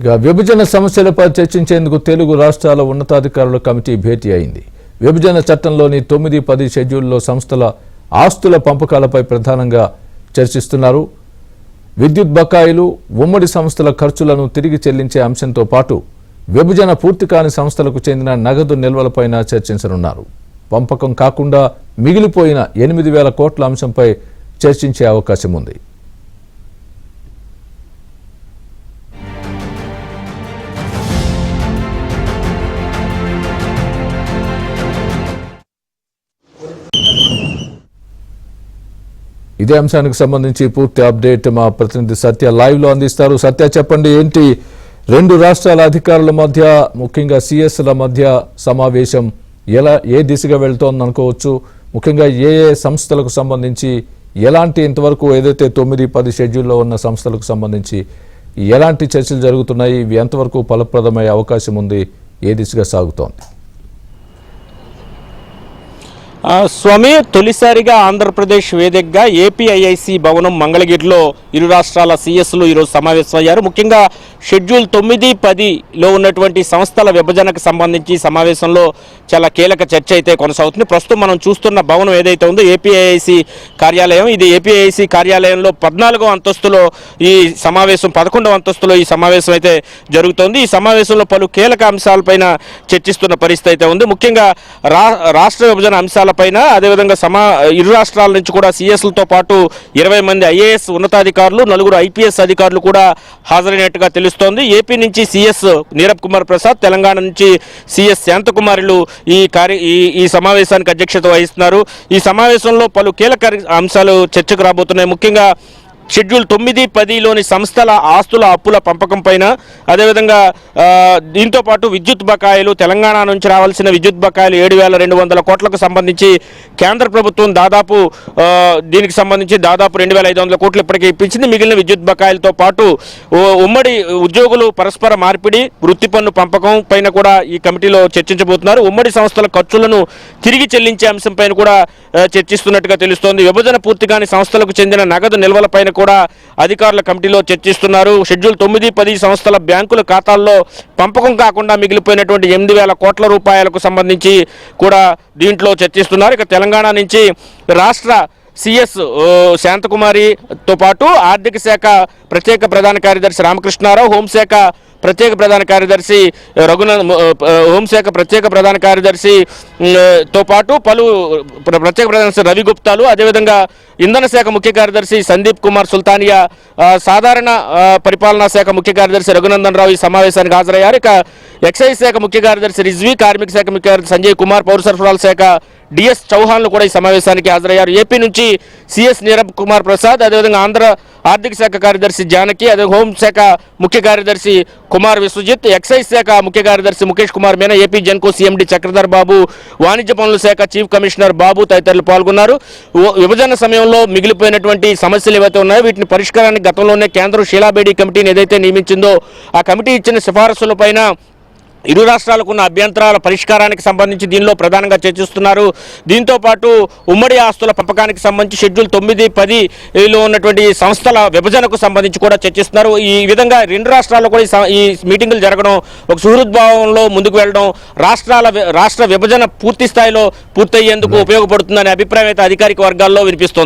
విభజన సమస్యలపై చర్చించేందుకు తెలుగు రాష్ట్రాల ఉన్నతాధికారుల కమిటీ భేటీ అయింది. విభజన చట్టంలోని 9-10 షెడ్యూల్లో సంస్థల ఆస్తుల పంపకాలపై ప్రధానంగా చర్చిస్తున్నారు. విద్యుత్ బకాయిలు, ఉమ్మడి సంస్థల ఖర్చులను తిరిగి చెల్లించే అంశంతో పాటు విభజన పూర్తి కాని సంస్థలకు చెందిన నగదు నిల్వలపైన చర్చించనున్నారు. పంపకం కాకుండా మిగిలిపోయిన 8,000 కోట్ల అంశంపై చర్చించే అవకాశం ఉంది. ఇదే అంశానికి సంబంధించి పూర్తి అప్డేట్ మా ప్రతినిధి సత్య లైవ్ లో అందిస్తారు. సత్య, చెప్పండి, ఏంటి రెండు రాష్ట్రాల అధికారుల మధ్య, ముఖ్యంగా సిఎస్ల మధ్య సమావేశం ఏ దిశగా వెళ్తోంది అనుకోవచ్చు? ముఖ్యంగా ఏ సంస్థలకు సంబంధించి ఎలాంటి, ఇంతవరకు ఏదైతే 9-10 షెడ్యూల్లో ఉన్న సంస్థలకు సంబంధించి ఎలాంటి చర్చలు జరుగుతున్నాయి? ఇవి ఎంతవరకు ఫలప్రదమయ్యే అవకాశం ఉంది? ఏ దిశగా సాగుతోంది? స్వామి, తొలిసారిగా ఆంధ్రప్రదేశ్ వేదికగా ఏపీఐఐసి భవనం మంగళగిరిలో ఇరు రాష్ట్రాల సిఎస్లు ఈరోజు సమావేశమయ్యారు. ముఖ్యంగా షెడ్యూల్ 9-10లో ఉన్నటువంటి సంస్థల విభజనకు సంబంధించి సమావేశంలో చాలా కీలక చర్చ అయితే కొనసాగుతుంది. ప్రస్తుతం మనం చూస్తున్న భవనం ఏదైతే ఉందో ఏపీఐఐసి కార్యాలయం, ఇది ఏపీఐఐసి కార్యాలయంలో 14వ అంతస్తులో ఈ సమావేశం, 11వ అంతస్తులో ఈ సమావేశం అయితే జరుగుతోంది. ఈ సమావేశంలో పలు కీలక అంశాలపైన చర్చిస్తున్న పరిస్థితి అయితే ఉంది. ముఖ్యంగా రాష్ట్ర విభజన అంశాలపైన, అదేవిధంగా ఇరు రాష్ట్రాల నుంచి కూడా సిఎస్లతో పాటు 20 మంది ఐఏఎస్ ఉన్నతాధికారులు, 4 ఐపీఎస్ అధికారులు కూడా హాజరైనట్టుగా తెలుస్తోంది. ఏపీ నుంచి సిఎస్ నీరబ్ కుమార్ ప్రసాద్, తెలంగాణ నుంచి సిఎస్ శాంతకుమారులు ఈ సమావేశానికి అధ్యక్షత వహిస్తున్నారు. ఈ సమావేశంలో పలు కీలక అంశాలు చర్చకు రాబోతున్నాయి. ముఖ్యంగా షెడ్యూల్ 9-10లోని సంస్థల ఆస్తుల అప్పుల పంపకం పైన, అదేవిధంగా దీంతోపాటు విద్యుత్ బకాయిలు, తెలంగాణ నుంచి రావాల్సిన విద్యుత్ బకాయిలు 7,200 కోట్లకు సంబంధించి కేంద్ర ప్రభుత్వం దీనికి సంబంధించి దాదాపు 2,500 కోట్లు ఇప్పటికే ఇప్పించింది. మిగిలిన విద్యుత్ బకాయిలతో పాటు ఉమ్మడి ఉద్యోగులు పరస్పర మార్పిడి, వృత్తి పన్ను పంపకం పైన కూడా ఈ కమిటీలో చర్చించబోతున్నారు. ఉమ్మడి సంస్థల ఖర్చులను తిరిగి చెల్లించే అంశంపైన కూడా చర్చిస్తున్నట్టుగా తెలుస్తోంది. విభజన పూర్తి కాని సంస్థలకు చెందిన నగదు నిల్వలపైన కూడా అధికారుల కమిటీలో చర్చిస్తున్నారు. షెడ్యూల్ 9-10 సంస్థల బ్యాంకుల ఖాతాల్లో పంపకం కాకుండా మిగిలిపోయినటువంటి 8,000 కోట్ల రూపాయలకు సంబంధించి కూడా దీంట్లో చర్చిస్తున్నారు. ఇక తెలంగాణ నుంచి రాష్ట్ర సిఎస్ శాంతకుమారితో పాటు ఆర్థిక శాఖ ప్రత్యేక ప్రధాన కార్యదర్శి రామకృష్ణారావు, హోంశాఖ ప్రత్యేక ప్రధాన కార్యదర్శి హోంశాఖ ప్రత్యేక ప్రధాన కార్యదర్శితో పాటు పలు ప్రత్యేక ప్రధాన రవి గుప్తాలు, అదేవిధంగా ఇంధన శాఖ ముఖ్య కార్యదర్శి సందీప్ కుమార్ సుల్తానియా, సాధారణ పరిపాలనా శాఖ ముఖ్య కార్యదర్శి రఘునందన్ రావు ఈ సమావేశానికి హాజరయ్యారు. ఇక ఎక్సైజ్ శాఖ ముఖ్య కార్యదర్శి రిజ్వీ, కార్మిక శాఖ ముఖ్య కార్యదర్శి సంజయ్ కుమార్, పౌర సరఫరాల శాఖ డిఎస్ చౌహాన్లు కూడా ఈ సమావేశానికి హాజరయ్యారు. ఏపీ నుంచి సిఎస్ నీరబ్ కుమార్ ప్రసాద్, అదేవిధంగా ఆంధ్ర ఆర్థిక శాఖ కార్యదర్శి జానకి, అదే హోంశాఖ ముఖ్య కార్యదర్శి కుమార్ విశ్వజిత్, ఎక్సైజ్ శాఖ ముఖ్య కార్యదర్శి ముఖేష్ కుమార్ మీనా, ఏపీ జెన్కో సిఎండి చక్రధర్ బాబు, వాణిజ్య పనుల శాఖ చీఫ్ కమిషనర్ బాబు తదితరులు పాల్గొన్నారు. విభజన సమయంలో మిగిలిపోయినటువంటి సమస్యలు ఏవైతే ఉన్నాయో వీటిని పరిష్కారానికి గతంలోనే కేంద్రం షీలాబేడి కమిటీని ఏదైతే నియమించిందో ఆ కమిటీ ఇచ్చిన సిఫారసులపైన ఇరు రాష్ట్రాలకు ఉన్న అభ్యంతరాల పరిష్కారానికి సంబంధించి దీనిలో ప్రధానంగా చర్చిస్తున్నారు. దీంతోపాటు ఉమ్మడి ఆస్తుల పంపకానికి సంబంధించి షెడ్యూల్ 9-10లో ఉన్నటువంటి సంస్థల విభజనకు సంబంధించి కూడా చర్చిస్తున్నారు. ఈ విధంగా రెండు రాష్ట్రాల్లో కూడా ఈ మీటింగులు జరగడం, ఒక సుహృద్భావంలో ముందుకు వెళ్ళడం రాష్ట్ర విభజన పూర్తి స్థాయిలో పూర్తయ్యేందుకు ఉపయోగపడుతుందనే అభిప్రాయం అయితే అధికారిక వర్గాల్లో వినిపిస్తోంది.